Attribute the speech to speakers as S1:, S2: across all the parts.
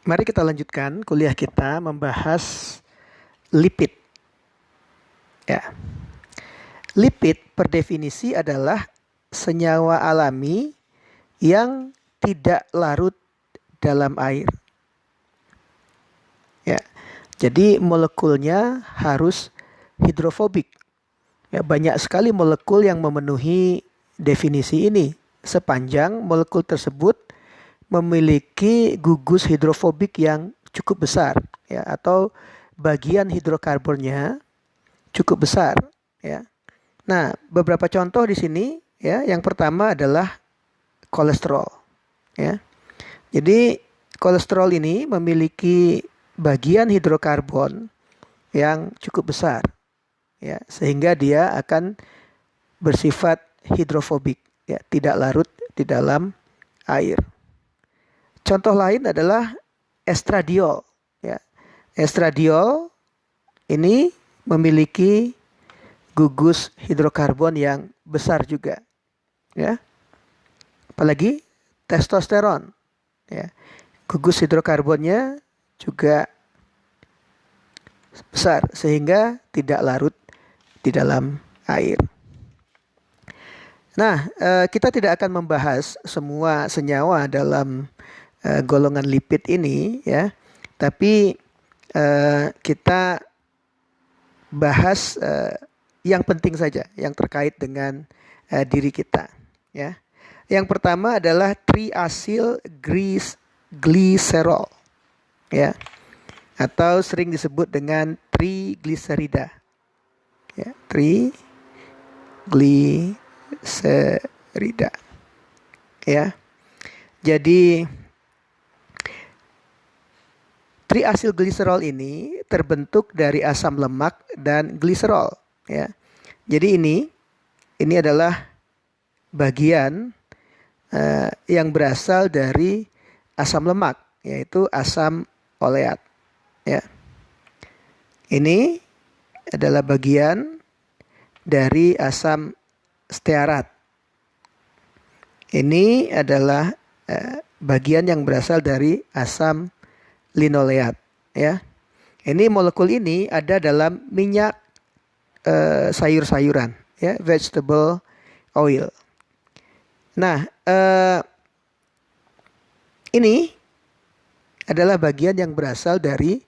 S1: Mari kita lanjutkan kuliah kita membahas lipid. Ya, lipid per definisi adalah senyawa alami yang tidak larut dalam air. Ya, jadi molekulnya harus hidrofobik. Ya, banyak sekali molekul yang memenuhi definisi ini sepanjang molekul tersebut memiliki gugus hidrofobik yang cukup besar, ya, atau bagian hidrokarbonnya cukup besar, ya. Nah, beberapa contoh di sini, ya. Yang pertama adalah kolesterol, ya. Jadi kolesterol ini memiliki bagian hidrokarbon yang cukup besar, ya, sehingga dia akan bersifat hidrofobik, ya, tidak larut di dalam air. Contoh lain adalah estradiol, ya. Estradiol ini memiliki gugus hidrokarbon yang besar juga, ya. Apalagi testosteron, ya. Gugus hidrokarbonnya juga besar sehingga tidak larut di dalam air. Nah, kita tidak akan membahas semua senyawa dalam golongan lipid ini, ya. Tapi kita bahas yang penting saja, yang terkait dengan diri kita, ya. Yang pertama adalah triasil glycerol, ya, atau sering disebut dengan trigliserida, ya, trigliserida, ya. Jadi triasilgliserol ini terbentuk dari asam lemak dan gliserol, ya. Jadi ini adalah bagian yang berasal dari asam lemak, yaitu asam oleat, ya. Ini adalah bagian dari asam stearat. Ini adalah bagian yang berasal dari asam linoleat, ya. Ini molekul ini ada dalam minyak sayur-sayuran, ya, vegetable oil. Nah, ini adalah bagian yang berasal dari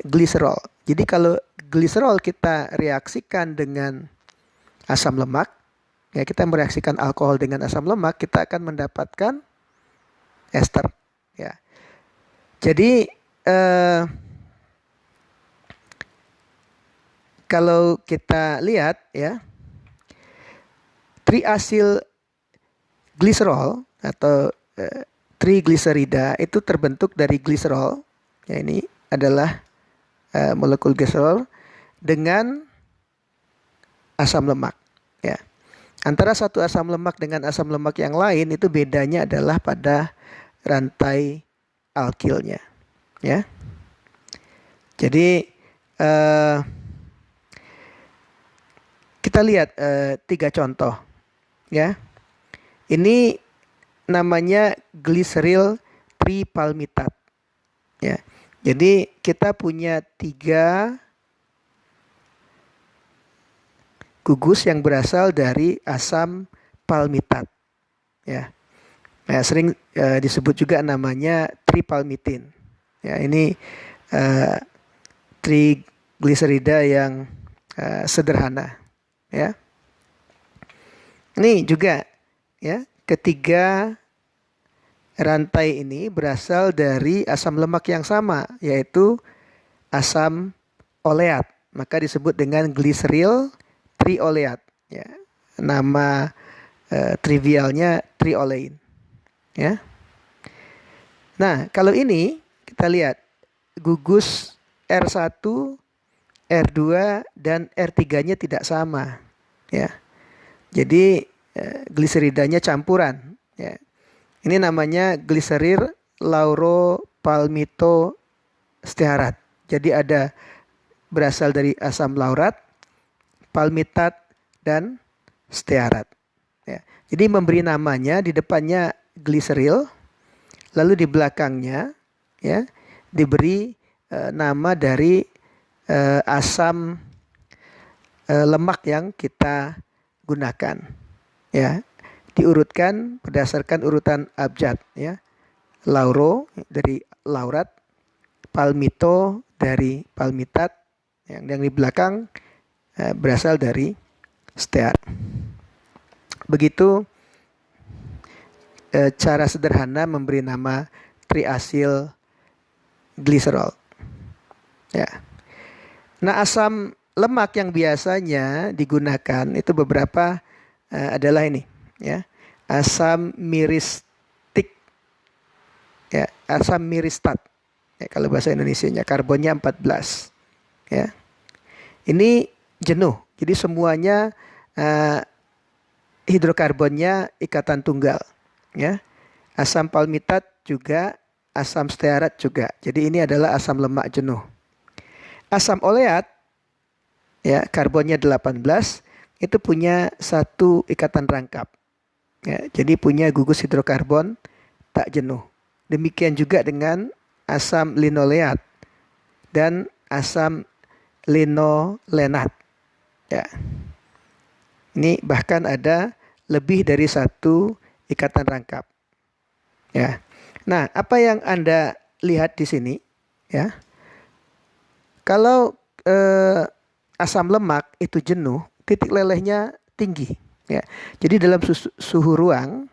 S1: gliserol. Jadi kalau gliserol kita reaksikan dengan asam lemak, ya, kita mereaksikan alkohol dengan asam lemak, kita akan mendapatkan ester, ya. Jadi kalau kita lihat, ya, triasil gliserol atau trigliserida itu terbentuk dari gliserol, ya, ini adalah molekul gliserol dengan asam lemak, ya. Antara satu asam lemak dengan asam lemak yang lain itu bedanya adalah pada rantai alkilnya, ya. Jadi kita lihat 3 contoh, ya. Ini namanya gliseril tripalmitat, ya. Jadi kita punya 3 gugus yang berasal dari asam palmitat, ya. Nah, sering disebut juga namanya tripalmitin, ya. Ini trigliserida yang sederhana, ya. Ini juga, ya, ketiga rantai ini berasal dari asam lemak yang sama, yaitu asam oleat. Maka disebut dengan gliseril trioleat, ya. Nama trivialnya triolein, ya. Nah, kalau ini kita lihat gugus R1, R2 dan R3-nya tidak sama, ya. Jadi gliseridanya campuran, ya. Ini namanya gliserir lauropalmitostearat. Jadi ada berasal dari asam laurat, palmitat, dan stearat, ya. Jadi memberi namanya di depannya gliseril, lalu di belakangnya ya diberi nama dari asam lemak yang kita gunakan, ya diurutkan berdasarkan urutan abjad, ya lauro dari laurat, palmito dari palmitat, yang di belakang berasal dari steat. Begitu cara sederhana memberi nama triasil gliserol. Ya. Nah, asam lemak yang biasanya digunakan itu beberapa adalah ini, ya. Asam miristik, ya, asam miristat. Ya, kalau bahasa Indonesianya karbonnya 14. Ya. Ini jenuh. Jadi semuanya hidrokarbonnya ikatan tunggal, ya. Asam palmitat juga, asam stearat juga. Jadi ini adalah asam lemak jenuh. Asam oleat, ya, karbonnya 18, itu punya satu ikatan rangkap. Ya, jadi punya gugus hidrokarbon tak jenuh. Demikian juga dengan asam linoleat dan asam linolenat. Ya. Ini bahkan ada lebih dari satu ikatan rangkap. Ya. Nah, apa yang Anda lihat di sini, ya? Kalau asam lemak itu jenuh, titik lelehnya tinggi, ya. Jadi dalam suhu ruang,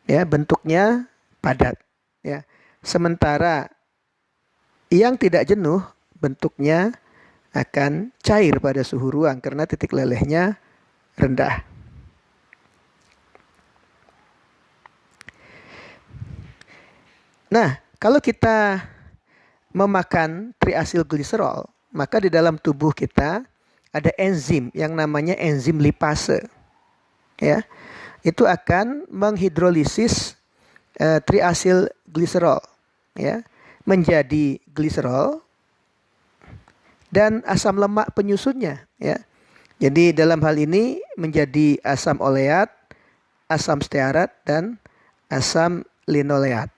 S1: ya, bentuknya padat, ya. Sementara yang tidak jenuh bentuknya akan cair pada suhu ruang karena titik lelehnya rendah. Nah, kalau kita memakan triasilgliserol, maka di dalam tubuh kita ada enzim yang namanya enzim lipase. Ya, itu akan menghidrolisis triasilgliserol, ya, menjadi gliserol dan asam lemak penyusunnya, ya. Jadi dalam hal ini menjadi asam oleat, asam stearat dan asam linoleat.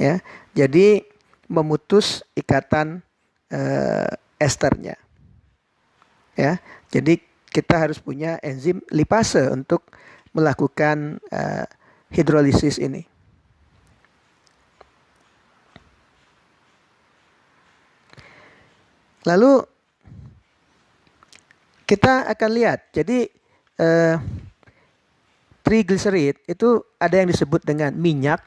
S1: Ya, jadi memutus ikatan esternya. Ya, jadi kita harus punya enzim lipase untuk melakukan hidrolisis ini. Lalu kita akan lihat, jadi triglycerid itu ada yang disebut dengan minyak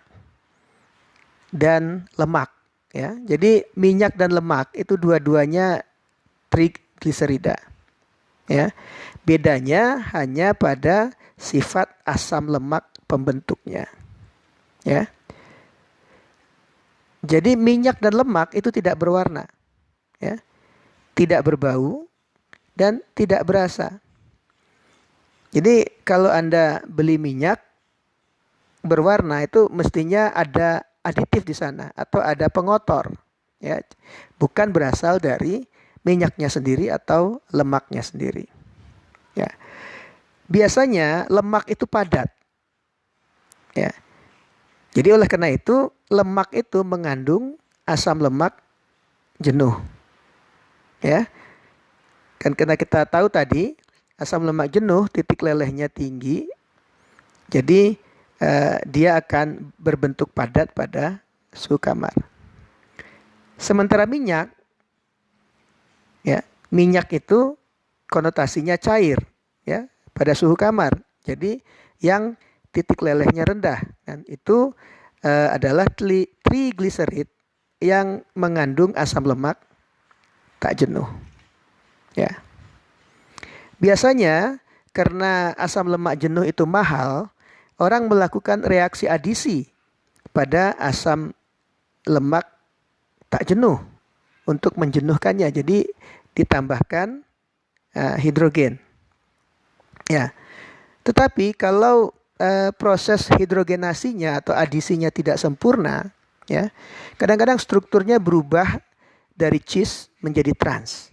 S1: dan lemak, ya. Jadi minyak dan lemak itu dua-duanya triglycerida, ya. Bedanya hanya pada sifat asam lemak pembentuknya, ya. Jadi minyak dan lemak itu tidak berwarna, ya, tidak berbau dan tidak berasa. Jadi kalau Anda beli minyak berwarna itu mestinya ada aditif di sana atau ada pengotor, ya, bukan berasal dari minyaknya sendiri atau lemaknya sendiri, ya. Biasanya lemak itu padat, ya. Jadi oleh karena itu lemak itu mengandung asam lemak jenuh, ya. Kan karena kita tahu tadi asam lemak jenuh titik lelehnya tinggi, jadi dia akan berbentuk padat pada suhu kamar. Sementara minyak, ya, minyak itu konotasinya cair, ya, pada suhu kamar. Jadi yang titik lelehnya rendah, dan itu adalah trigliserid yang mengandung asam lemak tak jenuh, ya. Biasanya karena asam lemak jenuh itu mahal, orang melakukan reaksi adisi pada asam lemak tak jenuh untuk menjenuhkannya. Jadi ditambahkan hidrogen. Ya. Tetapi kalau proses hidrogenasinya atau adisinya tidak sempurna, ya, kadang-kadang strukturnya berubah dari cis menjadi trans.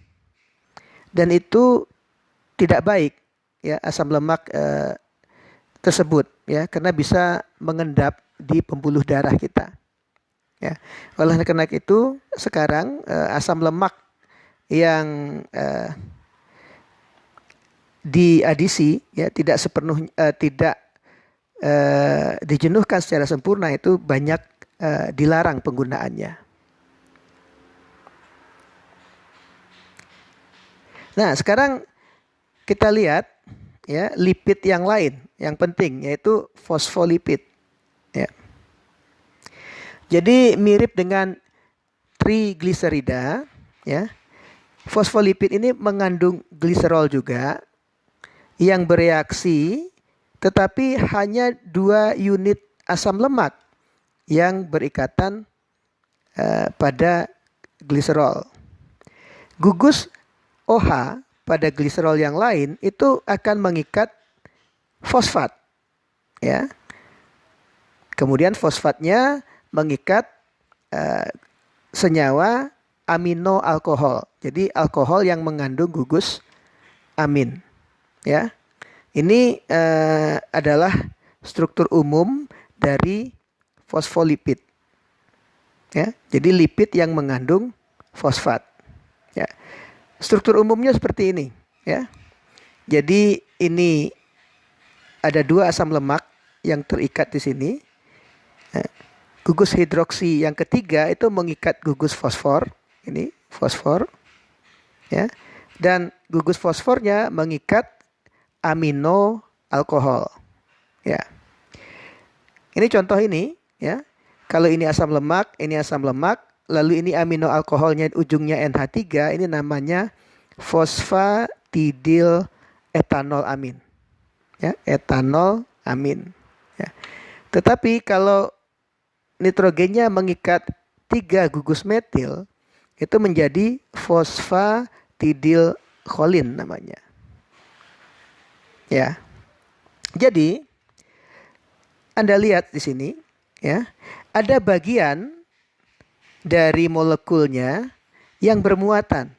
S1: Dan itu tidak baik, ya, asam lemak tersebut, ya, karena bisa mengendap di pembuluh darah kita, Ya, oleh karena itu sekarang asam lemak yang diadisi ya tidak dijenuhkan secara sempurna itu banyak dilarang penggunaannya. Nah, sekarang kita lihat ya lipid yang lain yang penting yaitu fosfolipid ya. Jadi mirip dengan trigliserida ya. Fosfolipid ini mengandung gliserol juga yang bereaksi tetapi hanya 2 unit asam lemak yang berikatan pada gliserol. Gugus OH pada gliserol yang lain itu akan mengikat fosfat ya. Kemudian fosfatnya mengikat senyawa amino alkohol. Jadi alkohol yang mengandung gugus amin ya. Ini adalah struktur umum dari fosfolipid ya. Jadi lipid yang mengandung fosfat ya. Struktur umumnya seperti ini ya. Jadi ini ada 2 asam lemak yang terikat di sini. Gugus hidroksi yang ketiga itu mengikat gugus fosfor. Ini fosfor ya. Dan gugus fosfornya mengikat amino alkohol ya. Ini contoh ini ya. Kalau ini asam lemak, lalu ini amino alkoholnya ujungnya NH3, ini namanya fosfatidil etanol amin. Ya, etanol amin. Ya. Tetapi kalau nitrogennya mengikat 3 gugus metil, itu menjadi fosfatidil cholin namanya. Ya. Jadi Anda lihat di sini ya, ada bagian dari molekulnya yang bermuatan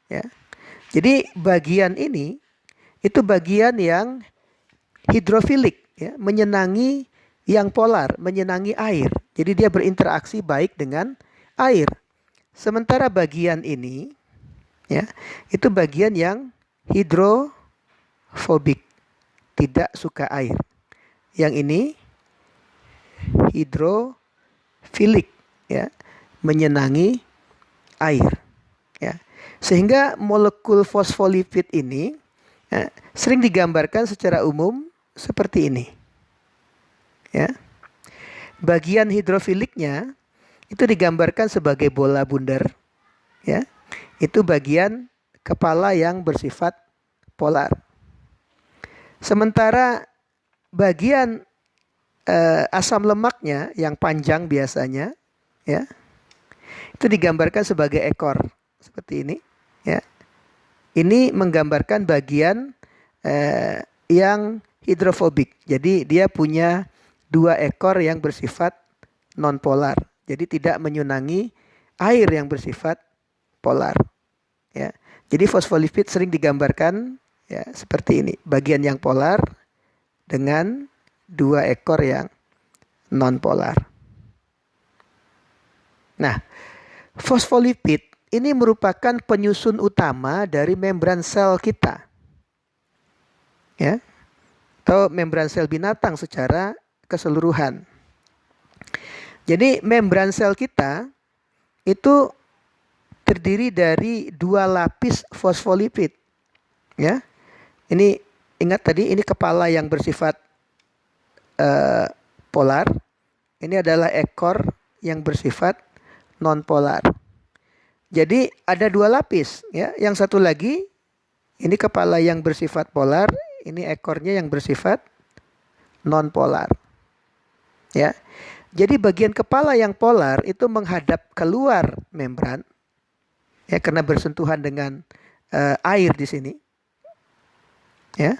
S1: ya. Jadi bagian ini itu bagian yang hidrofilik ya, menyenangi yang polar, menyenangi air. Jadi dia berinteraksi baik dengan air. Sementara bagian ini ya, itu bagian yang hidrofobik, tidak suka air. Yang ini hidrofilik ya, menyenangi air ya. Sehingga molekul fosfolipid ini ya, sering digambarkan secara umum seperti ini ya. Bagian hidrofiliknya itu digambarkan sebagai bola bundar ya. Itu bagian kepala yang bersifat polar. Sementara bagian asam lemaknya yang panjang biasanya ya, itu digambarkan sebagai ekor seperti ini ya. Ini menggambarkan bagian yang hidrofobik. Jadi dia punya 2 ekor yang bersifat non polar. Jadi tidak menyunangi air yang bersifat polar ya. Jadi fosfolipid sering digambarkan ya seperti ini, bagian yang polar dengan 2 ekor yang non polar. Nah, fosfolipid ini merupakan penyusun utama dari membran sel kita ya, atau membran sel binatang secara keseluruhan. Jadi membran sel kita itu terdiri dari 2 lapis fosfolipid ya. Ini ingat tadi, ini kepala yang bersifat polar. Ini adalah ekor yang bersifat non polar. Jadi ada 2 lapis ya. Yang satu lagi ini kepala yang bersifat polar, ini ekornya yang bersifat non polar. Ya. Jadi bagian kepala yang polar itu menghadap keluar membran ya, karena bersentuhan dengan air di sini. Ya.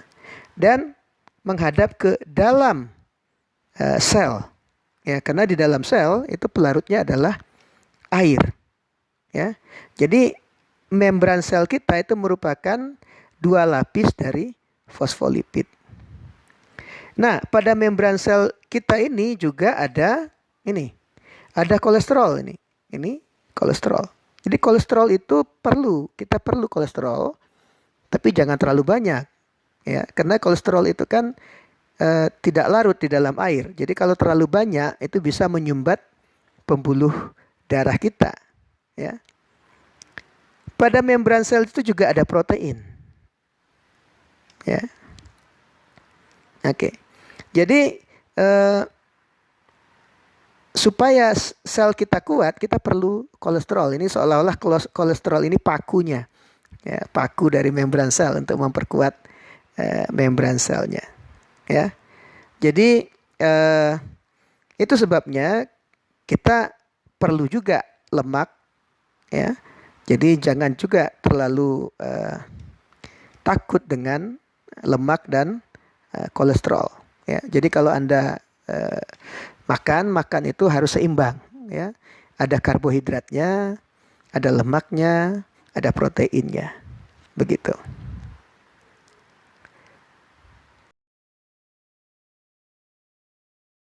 S1: Dan menghadap ke dalam sel ya, karena di dalam sel itu pelarutnya adalah air ya. Jadi membran sel kita itu merupakan 2 lapis dari fosfolipid. Nah, pada membran sel kita ini juga ada ini, ada kolesterol ini. Ini kolesterol. Jadi kolesterol itu kita perlu kolesterol, tapi jangan terlalu banyak. Ya, karena kolesterol itu kan tidak larut di dalam air. Jadi kalau terlalu banyak itu bisa menyumbat pembuluh darah kita. Ya. Pada membran sel itu juga ada protein. Ya. Oke. Jadi supaya sel kita kuat, kita perlu kolesterol. Ini seolah-olah kolesterol ini pakunya, ya, paku dari membran sel untuk memperkuat membran selnya. Ya, jadi itu sebabnya kita perlu juga lemak, ya. Jadi jangan juga terlalu takut dengan lemak dan kolesterol. Ya, jadi kalau Anda makan itu harus seimbang, ya. Ada karbohidratnya, ada lemaknya, ada proteinnya. Begitu.